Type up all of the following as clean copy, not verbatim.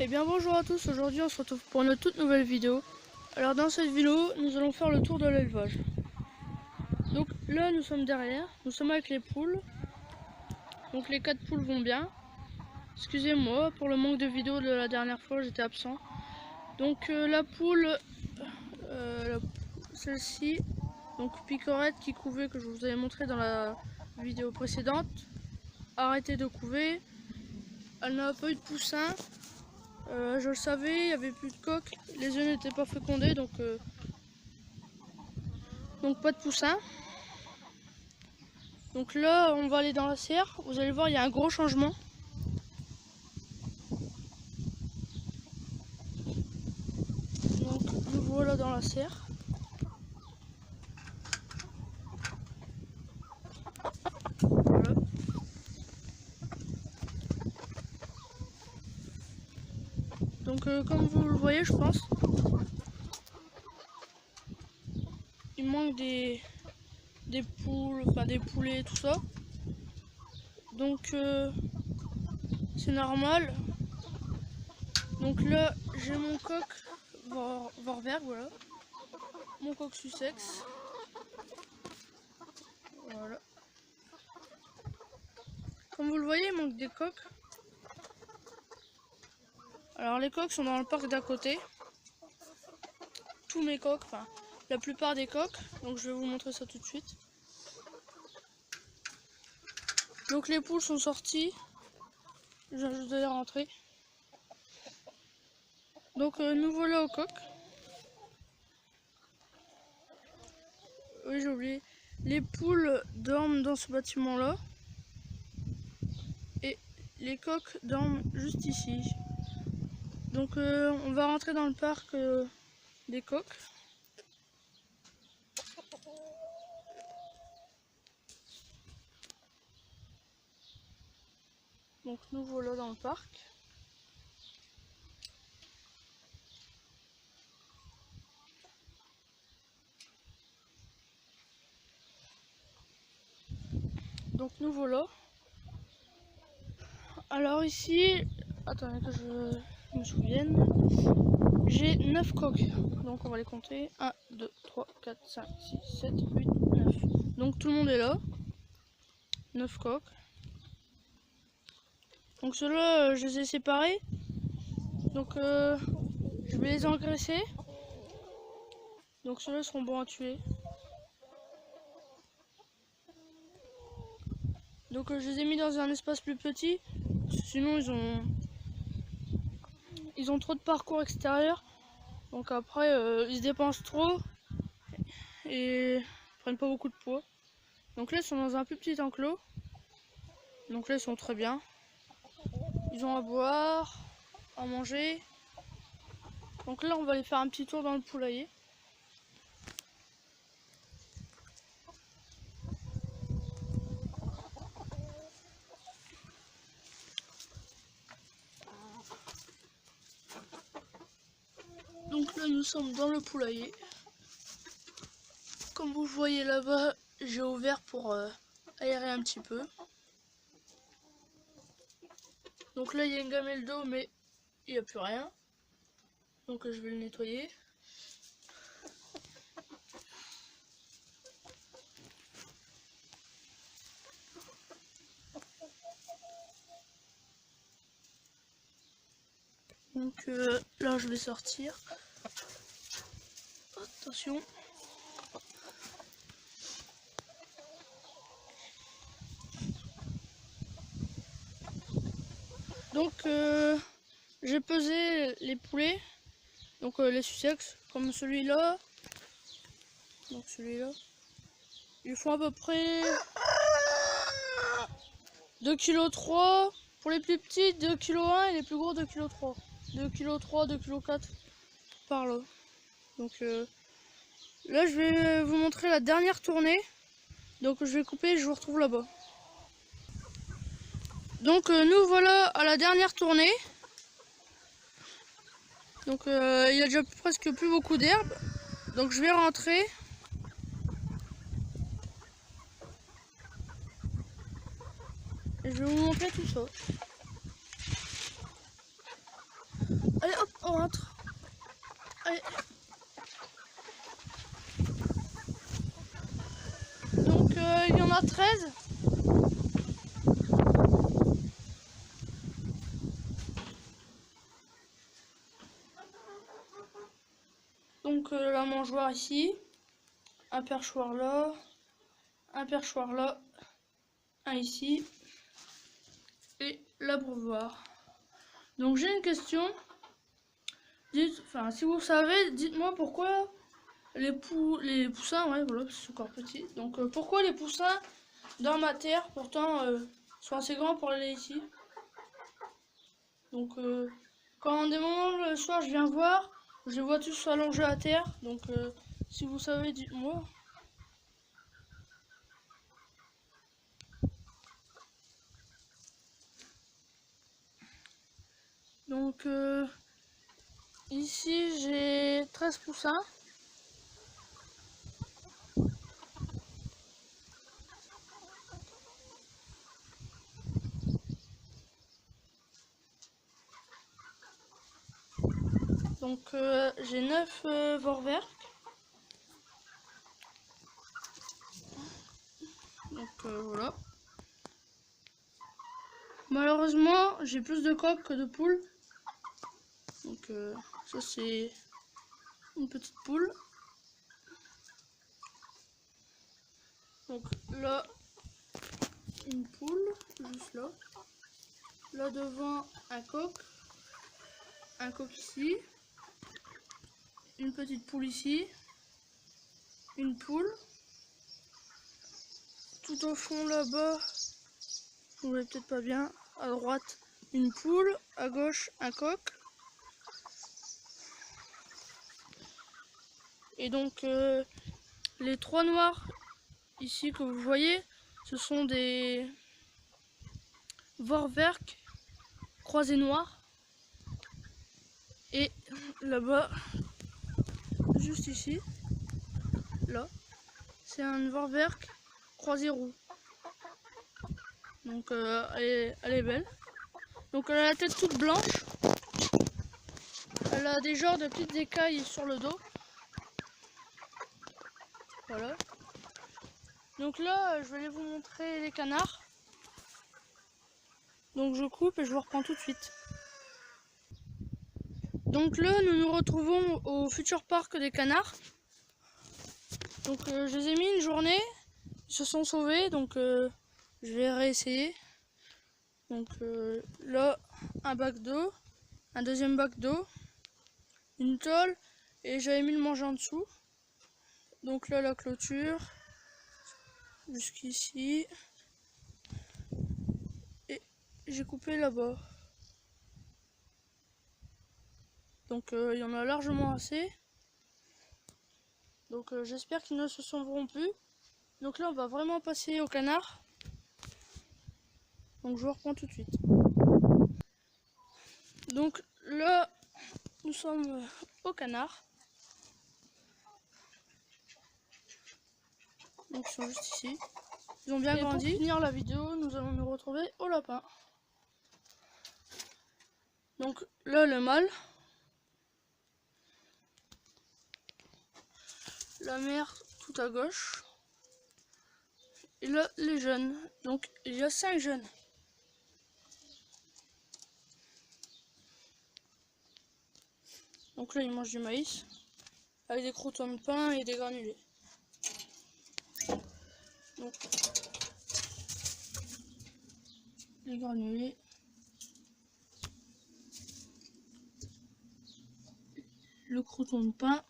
Eh bien bonjour à tous, aujourd'hui on se retrouve pour une toute nouvelle vidéo. Alors dans cette vidéo, nous allons faire le tour de l'élevage. Donc là nous sommes derrière, nous sommes avec les poules. Donc les 4 poules vont bien. Excusez-moi pour le manque de vidéo de la dernière fois, j'étais absent. Donc la poule, celle-ci, donc Picorette qui couvait, que je vous avais montré dans la vidéo précédente, arrêtez de couver. Elle n'a pas eu de poussin. Je le savais, il n'y avait plus de coques, les œufs n'étaient pas fécondés, donc pas de poussin. Donc là on va aller dans la serre, vous allez voir il y a un gros changement. Donc nous voilà dans la serre. Voilà. Donc comme vous le voyez je pense, il manque des poules, enfin des poulets, tout ça. Donc c'est normal. Donc là j'ai mon coq Vorwerk, voilà. Mon coq Sussex. Voilà. Comme vous le voyez, il manque des coques. Alors les coques sont dans le parc d'à côté. Tous mes coques, enfin la plupart des coques. Donc je vais vous montrer ça tout de suite. Donc les poules sont sorties. Je dois les rentrer. Donc nous voilà au coq. Oui, j'ai oublié. Les poules dorment dans ce bâtiment là. Et les coqs dorment juste ici. Donc on va rentrer dans le parc des coqs. Donc nous voilà dans le parc. Donc nous voilà. Alors ici, attendez que je me souvienne. J'ai 9 coqs. Donc on va les compter. 1, 2, 3, 4, 5, 6, 7, 8, 9. Donc tout le monde est là. 9 coqs. Donc ceux-là, je les ai séparés. Donc je vais les engraisser. Donc ceux-là seront bons à tuer. Donc je les ai mis dans un espace plus petit. Sinon ils ont trop de parcours extérieur. Donc après ils se dépensent trop. Et prennent pas beaucoup de poids. Donc là ils sont dans un plus petit enclos. Donc là ils sont très bien. Ils ont à boire, à manger. Donc là on va aller faire un petit tour dans le poulailler. Donc là nous sommes dans le poulailler. Comme vous voyez là-bas, j'ai ouvert pour aérer un petit peu. Donc là il y a une gamelle d'eau mais il n'y a plus rien. Donc je vais le nettoyer. Donc là je vais sortir. Attention. Donc j'ai pesé les poulets. Donc les Sussex, comme celui-là. Donc celui-là. Ils font à peu près 2,3 kg. Pour les plus petits, 2,1 kg et les plus gros 2,3 kg. 2,3 kg, 2,4 kg par là. Donc là je vais vous montrer la dernière tournée. Donc je vais couper et je vous retrouve là-bas. Donc nous voilà à la dernière tournée. Donc il y a déjà presque plus beaucoup d'herbe. Donc je vais rentrer. Et je vais vous montrer tout ça. on rentre. Allez. Donc il y en a 13. Donc la mangeoire ici, un perchoir là, un perchoir là, un ici et l'abreuvoir. Donc j'ai une question. Si vous savez, dites-moi pourquoi les poussins, ouais voilà, c'est encore petit. Donc pourquoi les poussins dans ma terre, pourtant sont assez grands pour aller ici. Donc quand des moments le soir je viens voir, je les vois tous allongés à terre. Donc si vous savez, dites-moi. Donc ici j'ai 13 poussins. Donc j'ai 9 vorwerks. Donc voilà. Malheureusement j'ai plus de coqs que de poules. Donc ça c'est une petite poule. Donc là une poule, juste là. Là devant un coq ici. Une petite poule ici. Une poule. Tout au fond là-bas, vous voyez peut-être pas bien, à droite une poule, à gauche un coq. Et donc les 3 noirs ici que vous voyez, ce sont des vorwerks croisés noirs. Et là-bas, juste ici, là, c'est un vorwerk croisé roux. Donc elle est belle. Donc elle a la tête toute blanche. Elle a des genres de petites écailles sur le dos. Voilà. Donc là, je vais aller vous montrer les canards. Donc je coupe et je vous reprends tout de suite. Donc là, nous nous retrouvons au futur parc des canards. Donc je les ai mis une journée, ils se sont sauvés, donc je vais réessayer. Donc là, un bac d'eau, un deuxième bac d'eau, une tôle, et j'avais mis le manger en dessous. Donc là, la clôture, jusqu'ici, et j'ai coupé là-bas. Donc il y en a largement assez. Donc j'espère qu'ils ne se sauveront plus. Donc là on va vraiment passer au canard. Donc je vous reprends tout de suite. Donc là nous sommes au canard. Donc ils sont juste ici. Ils ont bien grandi. Pour finir la vidéo, nous allons nous retrouver au lapin. Donc là le mâle. La mère tout à gauche. Et là les jeunes. Donc il y a 5 jeunes. Donc là ils mangent du maïs. Avec des croûtons de pain et des granulés. Donc les granulés. Le croûton de pain.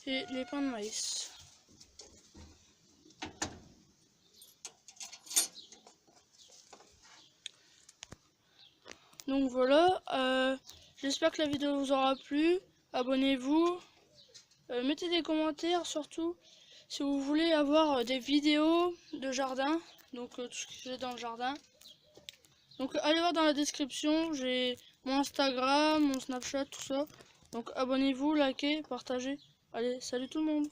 Et les pains de maïs. Donc voilà, j'espère que la vidéo vous aura plu. Abonnez-vous, mettez des commentaires surtout si vous voulez avoir des vidéos de jardin, donc tout ce que j'ai dans le jardin. Donc allez voir dans la description, j'ai mon Instagram, mon Snapchat, tout ça. Donc abonnez-vous, likez, partagez. Allez, salut tout le monde!